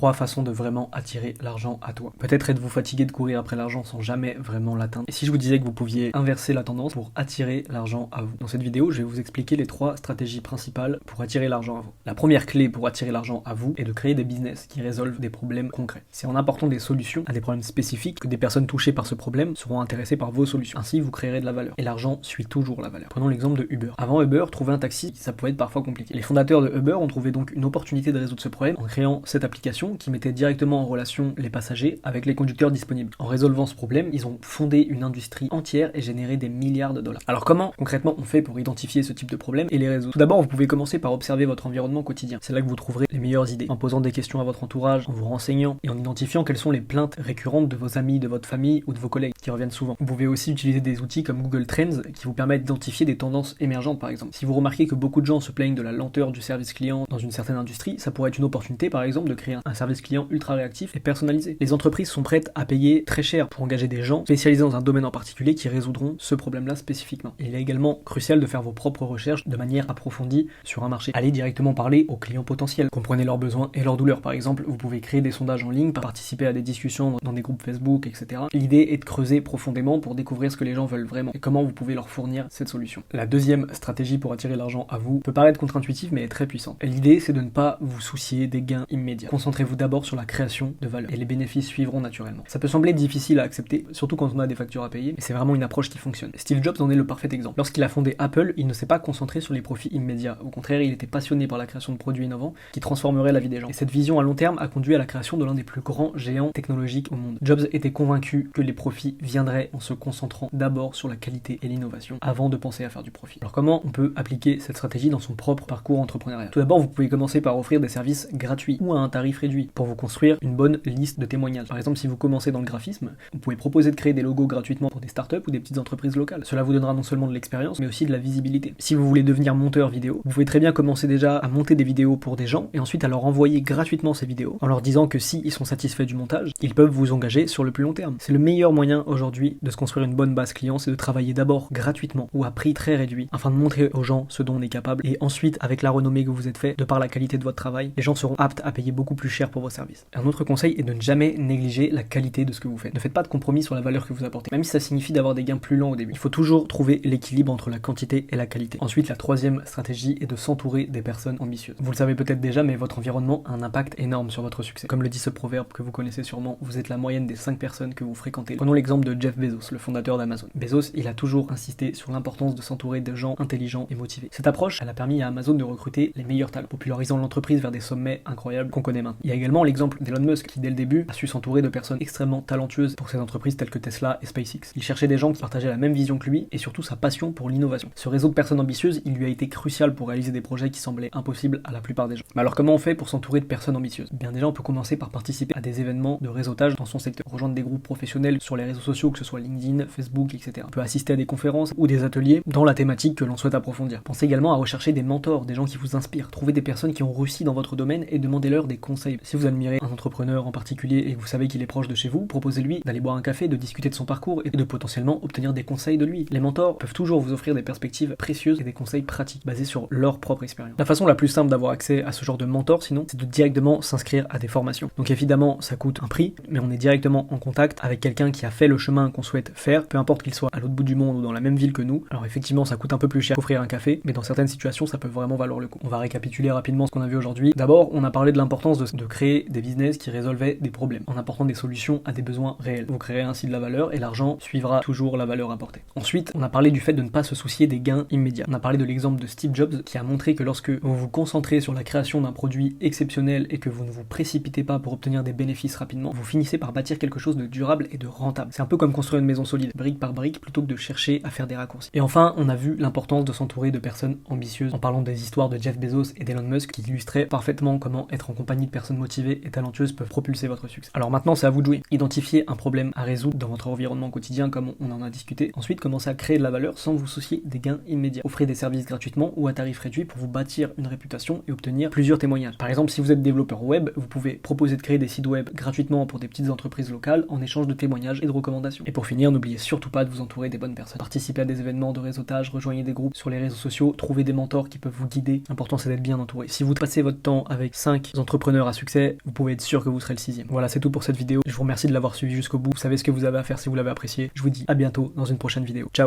3 façons de vraiment attirer l'argent à toi. Peut-être êtes-vous fatigué de courir après l'argent sans jamais vraiment l'atteindre. Et si je vous disais que vous pouviez inverser la tendance pour attirer l'argent à vous? Dans cette vidéo, je vais vous expliquer les 3 stratégies principales pour attirer l'argent à vous. La première clé pour attirer l'argent à vous est de créer des business qui résolvent des problèmes concrets. C'est en apportant des solutions à des problèmes spécifiques que des personnes touchées par ce problème seront intéressées par vos solutions. Ainsi, vous créerez de la valeur. Et l'argent suit toujours la valeur. Prenons l'exemple de Uber. Avant Uber, trouver un taxi, ça pouvait être parfois compliqué. Les fondateurs de Uber ont trouvé donc une opportunité de résoudre ce problème en créant cette application qui mettait directement en relation les passagers avec les conducteurs disponibles. En résolvant ce problème, ils ont fondé une industrie entière et généré des milliards de dollars. Alors comment concrètement on fait pour identifier ce type de problème et les résoudre? Tout d'abord, vous pouvez commencer par observer votre environnement quotidien. C'est là que vous trouverez les meilleures idées. En posant des questions à votre entourage, en vous renseignant et en identifiant quelles sont les plaintes récurrentes de vos amis, de votre famille ou de vos collègues qui reviennent souvent. Vous pouvez aussi utiliser des outils comme Google Trends qui vous permettent d'identifier des tendances émergentes par exemple. Si vous remarquez que beaucoup de gens se plaignent de la lenteur du service client dans une certaine industrie, ça pourrait être une opportunité par exemple de créer un service client ultra réactif et personnalisé. Les entreprises sont prêtes à payer très cher pour engager des gens spécialisés dans un domaine en particulier qui résoudront ce problème-là spécifiquement. Il est également crucial de faire vos propres recherches de manière approfondie sur un marché. Allez directement parler aux clients potentiels, comprenez leurs besoins et leurs douleurs. Par exemple, vous pouvez créer des sondages en ligne, participer à des discussions dans des groupes Facebook, etc. L'idée est de creuser profondément pour découvrir ce que les gens veulent vraiment et comment vous pouvez leur fournir cette solution. La deuxième stratégie pour attirer l'argent à vous peut paraître contre-intuitive mais est très puissante. L'idée c'est de ne pas vous soucier des gains immédiats. Concentrez-vous d'abord sur la création de valeur et les bénéfices suivront naturellement. Ça peut sembler difficile à accepter, surtout quand on a des factures à payer, mais c'est vraiment une approche qui fonctionne. Steve Jobs en est le parfait exemple. Lorsqu'il a fondé Apple, il ne s'est pas concentré sur les profits immédiats. Au contraire, il était passionné par la création de produits innovants qui transformeraient la vie des gens. Et cette vision à long terme a conduit à la création de l'un des plus grands géants technologiques au monde. Jobs était convaincu que les profits viendraient en se concentrant d'abord sur la qualité et l'innovation avant de penser à faire du profit. Alors comment on peut appliquer cette stratégie dans son propre parcours entrepreneurial? Tout d'abord, vous pouvez commencer par offrir des services gratuits ou à un tarif réduit pour vous construire une bonne liste de témoignages. Par exemple, si vous commencez dans le graphisme, vous pouvez proposer de créer des logos gratuitement pour des startups ou des petites entreprises locales. Cela vous donnera non seulement de l'expérience, mais aussi de la visibilité. Si vous voulez devenir monteur vidéo, vous pouvez très bien commencer déjà à monter des vidéos pour des gens et ensuite à leur envoyer gratuitement ces vidéos en leur disant que si ils sont satisfaits du montage, ils peuvent vous engager sur le plus long terme. C'est le meilleur moyen aujourd'hui de se construire une bonne base client, c'est de travailler d'abord gratuitement ou à prix très réduit afin de montrer aux gens ce dont on est capable et ensuite avec la renommée que vous êtes fait, de par la qualité de votre travail, les gens seront aptes à payer beaucoup plus cher pour vos services. Un autre conseil est de ne jamais négliger la qualité de ce que vous faites. Ne faites pas de compromis sur la valeur que vous apportez, même si ça signifie d'avoir des gains plus lents au début. Il faut toujours trouver l'équilibre entre la quantité et la qualité. Ensuite, la troisième stratégie est de s'entourer des personnes ambitieuses. Vous le savez peut-être déjà, mais votre environnement a un impact énorme sur votre succès. Comme le dit ce proverbe que vous connaissez sûrement, vous êtes la moyenne des 5 personnes que vous fréquentez. Prenons l'exemple de Jeff Bezos, le fondateur d'Amazon. Bezos, il a toujours insisté sur l'importance de s'entourer de gens intelligents et motivés. Cette approche, elle a permis à Amazon de recruter les meilleurs talents, popularisant l'entreprise vers des sommets incroyables qu'on connaît maintenant. Il y a également l'exemple d'Elon Musk qui, dès le début, a su s'entourer de personnes extrêmement talentueuses pour ses entreprises telles que Tesla et SpaceX. Il cherchait des gens qui partageaient la même vision que lui et surtout sa passion pour l'innovation. Ce réseau de personnes ambitieuses, il lui a été crucial pour réaliser des projets qui semblaient impossibles à la plupart des gens. Mais alors comment on fait pour s'entourer de personnes ambitieuses? Bien déjà, on peut commencer par participer à des événements de réseautage dans son secteur, rejoindre des groupes professionnels sur les réseaux sociaux, que ce soit LinkedIn, Facebook, etc. On peut assister à des conférences ou des ateliers dans la thématique que l'on souhaite approfondir. Pensez également à rechercher des mentors, des gens qui vous inspirent. Trouvez des personnes qui ont réussi dans votre domaine et demandez-leur des conseils. Si vous admirez un entrepreneur en particulier et que vous savez qu'il est proche de chez vous, proposez-lui d'aller boire un café, de discuter de son parcours et de potentiellement obtenir des conseils de lui. Les mentors peuvent toujours vous offrir des perspectives précieuses et des conseils pratiques basés sur leur propre expérience. La façon la plus simple d'avoir accès à ce genre de mentor, sinon, c'est de directement s'inscrire à des formations. Donc évidemment, ça coûte un prix, mais on est directement en contact avec quelqu'un qui a fait le chemin qu'on souhaite faire, peu importe qu'il soit à l'autre bout du monde ou dans la même ville que nous. Alors effectivement, ça coûte un peu plus cher qu'offrir un café, mais dans certaines situations, ça peut vraiment valoir le coup. On va récapituler rapidement ce qu'on a vu aujourd'hui. D'abord, on a parlé de l'importance de créer des business qui résolvaient des problèmes, en apportant des solutions à des besoins réels. Vous créerez ainsi de la valeur et l'argent suivra toujours la valeur apportée. Ensuite, on a parlé du fait de ne pas se soucier des gains immédiats. On a parlé de l'exemple de Steve Jobs qui a montré que lorsque vous vous concentrez sur la création d'un produit exceptionnel et que vous ne vous précipitez pas pour obtenir des bénéfices rapidement, vous finissez par bâtir quelque chose de durable et de rentable. C'est un peu comme construire une maison solide, brique par brique, plutôt que de chercher à faire des raccourcis. Et enfin, on a vu l'importance de s'entourer de personnes ambitieuses en parlant des histoires de Jeff Bezos et d'Elon Musk qui illustraient parfaitement comment être en compagnie de personnes motivées et talentueuses peuvent propulser votre succès. Alors maintenant, c'est à vous de jouer. Identifiez un problème à résoudre dans votre environnement quotidien comme on en a discuté. Ensuite, commencez à créer de la valeur sans vous soucier des gains immédiats. Offrez des services gratuitement ou à tarif réduit pour vous bâtir une réputation et obtenir plusieurs témoignages. Par exemple, si vous êtes développeur web, vous pouvez proposer de créer des sites web gratuitement pour des petites entreprises locales en échange de témoignages et de recommandations. Et pour finir, n'oubliez surtout pas de vous entourer des bonnes personnes. Participez à des événements de réseautage, rejoignez des groupes sur les réseaux sociaux, trouvez des mentors qui peuvent vous guider. L'important c'est d'être bien entouré. Si vous passez votre temps avec 5 entrepreneurs à succès succès, vous pouvez être sûr que vous serez le 6e. Voilà, c'est tout pour cette vidéo. Je vous remercie de l'avoir suivi jusqu'au bout. Vous savez ce que vous avez à faire si vous l'avez apprécié. Je vous dis à bientôt dans une prochaine vidéo. Ciao!